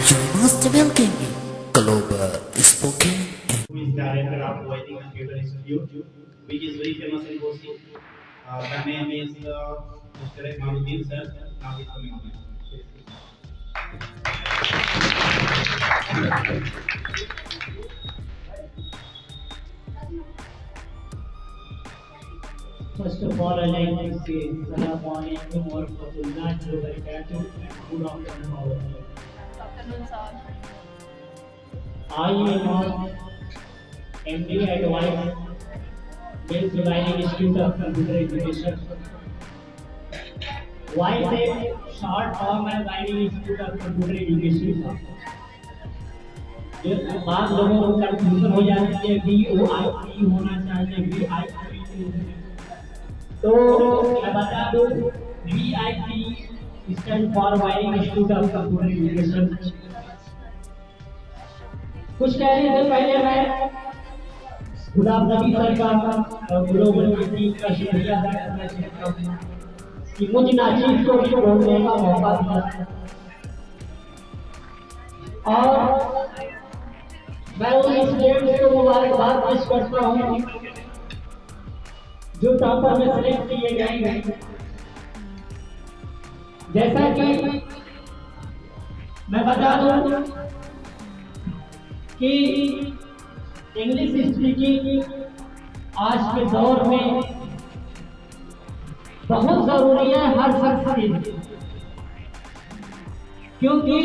You must welcome Global Spoken. Who is director of Vedic and Theatre Institute, which is very famous in Kosi. The name is Mr. Ekmaluddin sir. Now he's coming on. First of all, I'd like to say Assalamu alaikum wa rahmatullahi wa barakatuh. Good afternoon, all of you. Afternoon, sir. I am MD Advice, Mills Valley Institute of Computer Education. Why say short form है Valley Institute of Computer Education? ये बात लोगों को confusion हो जाती है VOIC होना चाहिए VIC तो मैं बता दूं VIC stand for wiring institute of computer education. कुछ कहने से पहले मैं गुलाब नबी सर का और ग्लोबल की टीम का शुक्रिया अदा करना चाहता हूँ कि मुझे नाचीज को भी बोलने का मौका दिया और मैं उन स्टूडेंट्स को मुबारकबाद पेश करता हूँ जो टॉपर में सिलेक्ट किए गए हैं। जैसा कि मैं बता दूं कि इंग्लिश स्पीकिंग आज के दौर में बहुत जरूरी है हर शख्स के लिए, क्योंकि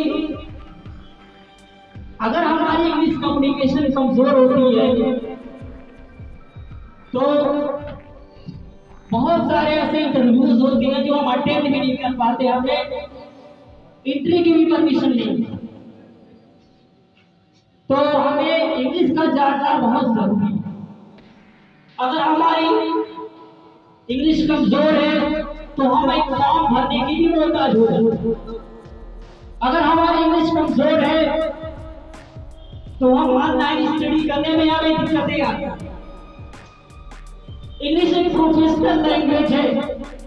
अगर हमारी इंग्लिश कम्युनिकेशन कमजोर होती है तो बहुत सारे ऐसे इंटरव्यूज होते हैं जो हम अटेंड भी नहीं कर पाते, हमें एंट्री की भी परमिशन नहीं है। तो हमें इंग्लिश का जानना बहुत जरूरी है। अगर हमारी इंग्लिश कमजोर है तो हम एक फॉर्म भरने की भी मोहताज हो जाते। अगर हमारी इंग्लिश कमजोर है तो हम ऑनलाइन स्टडी करने में हमें दिक्कतें आती हैं। इंग्लिश एक प्रोफेशनल लैंग्वेज है,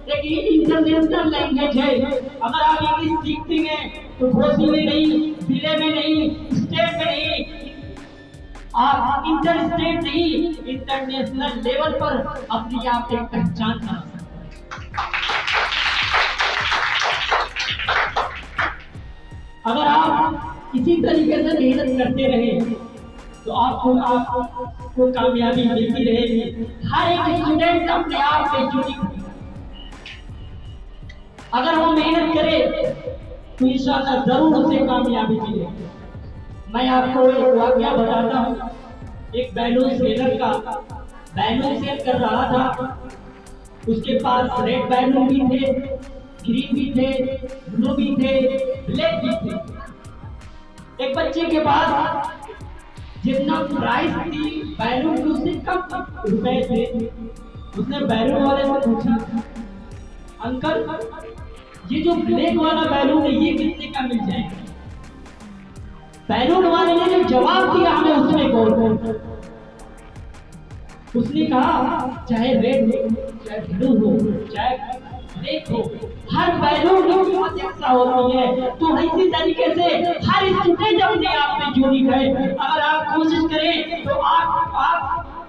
एक इंटरनेशनल लैंग्वेज है। अगर आप इंग्लिश सीखते हैं तो घोसी में नहीं, जिले में नहीं, स्टेट में नहीं, आप इंटर स्टेट नहीं, इंटरनेशनल लेवल पर अपनी आप एक पहचान बना सकते हैं। अगर आप इसी तरीके से मेहनत करते रहे तो आपको कामयाबी मिलती रहेगी। हर एक स्टूडेंट अपने आप में यूनिक है। अगर वो मेहनत करे तो इंशाअल्लाह जरूर उसे कामयाबी मिलेगी। मैं आपको एक वाकया बताता हूँ। एक बैलून सेलर का बैलून सेल कर रहा था। उसके पास रेड बैलून भी थे, ग्रीन भी थे, ब्लू भी थे, ब्लैक भी थे। एक बच्चे के पास जितना प्राइस थी बैलून की उससे कम रुपए थे। उसने बैलून वाले से पूछा, अंकल ये जो ब्लैक वाला बैलून है ये कितने का मिल जाएगा? बैलून वाले ने जो जवाब दिया हमें उसने गौर कर। उसने कहा चाहे रेड हो, चाहे ब्लू हो, चाहे ब्लैक हो, हर बैलून की कीमत होती है। तो इसी तरीके से हर स्टूडेंट अपने आप में यूनिक है। अगर आप कोशिश करें तो आप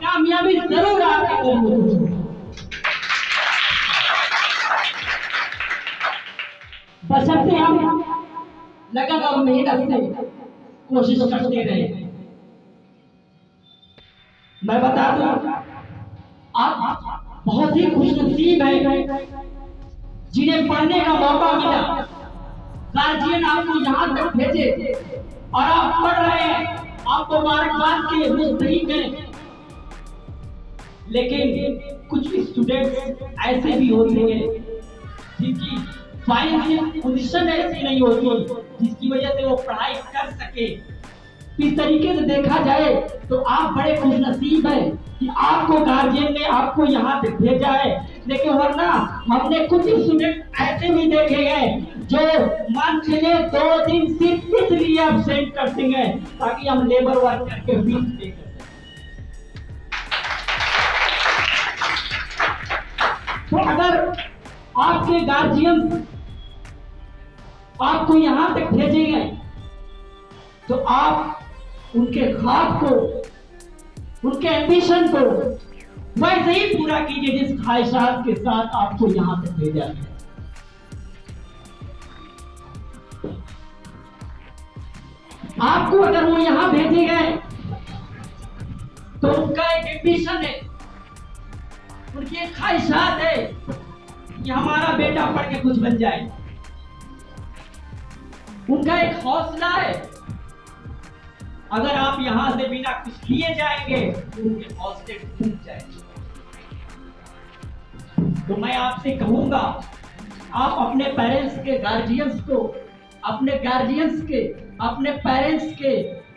कामयाबी जरूर आपके कदम होगी। बशर्ते हम लगन और मेहनत से कोशिश करते रहे। मैं बता दूं आप बहुत ही खुशनसीब है जिन्हें पढ़ने का मौका मिला। गार्जियन आपको यहाँ तक भेजे और आप पढ़ रहे हैं, आपको मुबारकबाद के मुस्तहिक हैं। लेकिन कुछ स्टूडेंट्स ऐसे भी होते हैं जिनकी फाइनेंशियल पोजीशन ऐसी नहीं होती जिसकी वजह से वो पढ़ाई कर सके। इस तरीके से देखा जाए तो आप बड़े खुशनसीब हैं कि आपको गार्जियन ने आपको यहाँ तक भेजा है। लेकिन वरना हमने कुछ स्टूडेंट ऐसे भी देखे हैं जो मान चले 2 दिन सिर्फ इसलिए एब्सेंट करते हैं ताकि हम लेबर वर्क करके फीस दे सकें। तो अगर आपके गार्जियन आपको यहाँ तक भेजेंगे तो आप उनके ख्वाब को, उनके एम्बिशन को वैसे ही पूरा कीजिए जिस ख्वाहिशात के साथ आपको यहां तक भेजा गया। आपको अगर वो यहां भेजे गए तो उनका एक एम्बिशन है, उनकी एक ख्वाहिशात है कि हमारा बेटा पढ़ के कुछ बन जाए। उनका एक हौसला है, अगर आप यहां से बिना कुछ लिए जाएंगे तो उनके हौसले टूट जाएंगे। तो मैं आपसे कहूंगा, आप अपने पेरेंट्स के गार्जियंस को, अपने गार्जियंस के, अपने पेरेंट्स के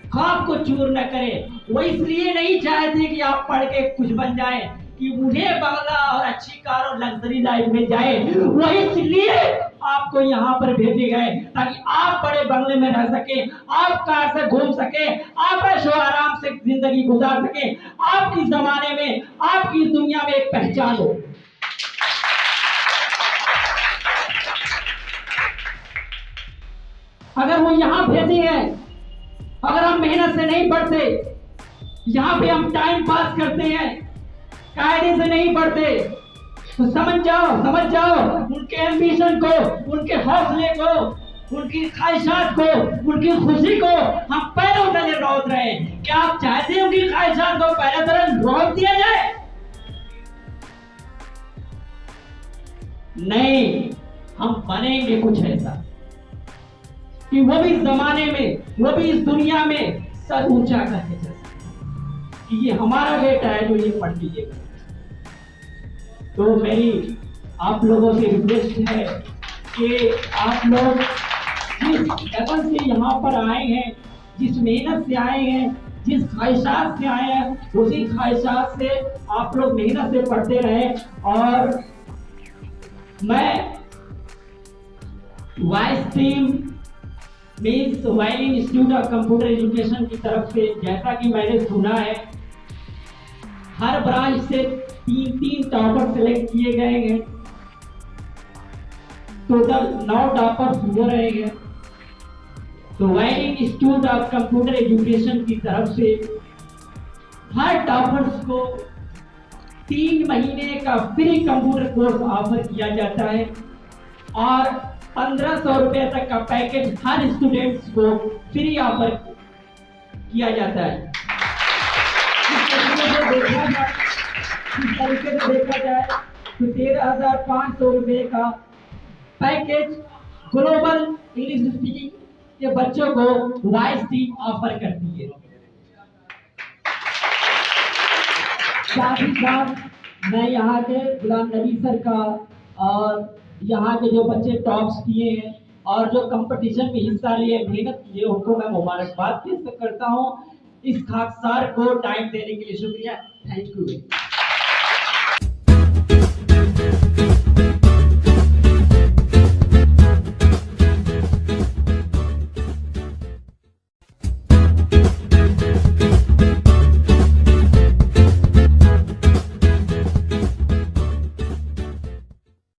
ख्वाब को चूर न करें। वो इसलिए नहीं चाहते कि आप पढ़ के कुछ बन जाएं कि उन्हें बंगला और अच्छी कार और लग्जरी लाइफ में जाए, वो इसलिए आपको यहाँ पर भेजे गए ताकि आप बड़े बंगले में रह सके, आप कार से घूम सके, आप ऐशो आराम से जिंदगी गुजार सके, आपकी जमाने में, आपकी दुनिया में एक पहचान हो। अगर वो यहाँ भेजे हैं, अगर हम मेहनत से नहीं पढ़ते, यहाँ पे हम टाइम पास करते हैं, कायदे से नहीं पढ़ते, तो समझ जाओ उनके एम्बिशन को, उनके हौसले को, उनकी ख्वाहिशात को, उनकी खुशी को हम पैरों तले रोक रहे हैं। क्या आप चाहते हैं उनकी ख्वाहिशात को पैरों तले रोक दिया जाए? नहीं, हम बनेंगे कुछ ऐसा कि वो भी इस जमाने में, वो भी इस दुनिया में सर ऊंचा करके चल सके कि ये हमारा बेटा है जो ये पढ़ लीजिएगा। तो मेरी आप लोगों से रिक्वेस्ट है कि आप लोग जिस लगन से यहाँ पर आए हैं, जिस मेहनत से आए हैं, जिस ख्वाहिशात से आए हैं, उसी ख्वाहिशात से आप लोग मेहनत से पढ़ते रहें। और मैं vice team means oiling institute of computer education की तरफ से, जैसा कि मैंने सुना है, हर ब्रांच से 3 टॉपर सिलेक्ट किए गए हैं। टोटल 9 टॉपर्स हो रहे हैं। तो oiling institute of computer education की तरफ से हर टॉपर्स को 3 महीने का फ्री कंप्यूटर कोर्स ऑफर किया जाता है और 1500 रुपए तक का पैकेज हर स्टूडेंट्स को फ्री ऑफर किया जाता है। इस तरीके से देखा जाए तो 13,500 रुपए का पैकेज ग्लोबल इंग्लिश स्पीकिंग के बच्चों को वाइस टीम ऑफर करती है। साथ ही साथ मैं यहाँ के गुलाम नबी सर का और यहाँ के जो बच्चे टॉप्स किए हैं और जो कंपटीशन में हिस्सा लिए, मेहनत किए, उनको मैं मुबारकबाद पेश करता हूँ। इस खाकसार को टाइम देने के लिए शुक्रिया। Thank you.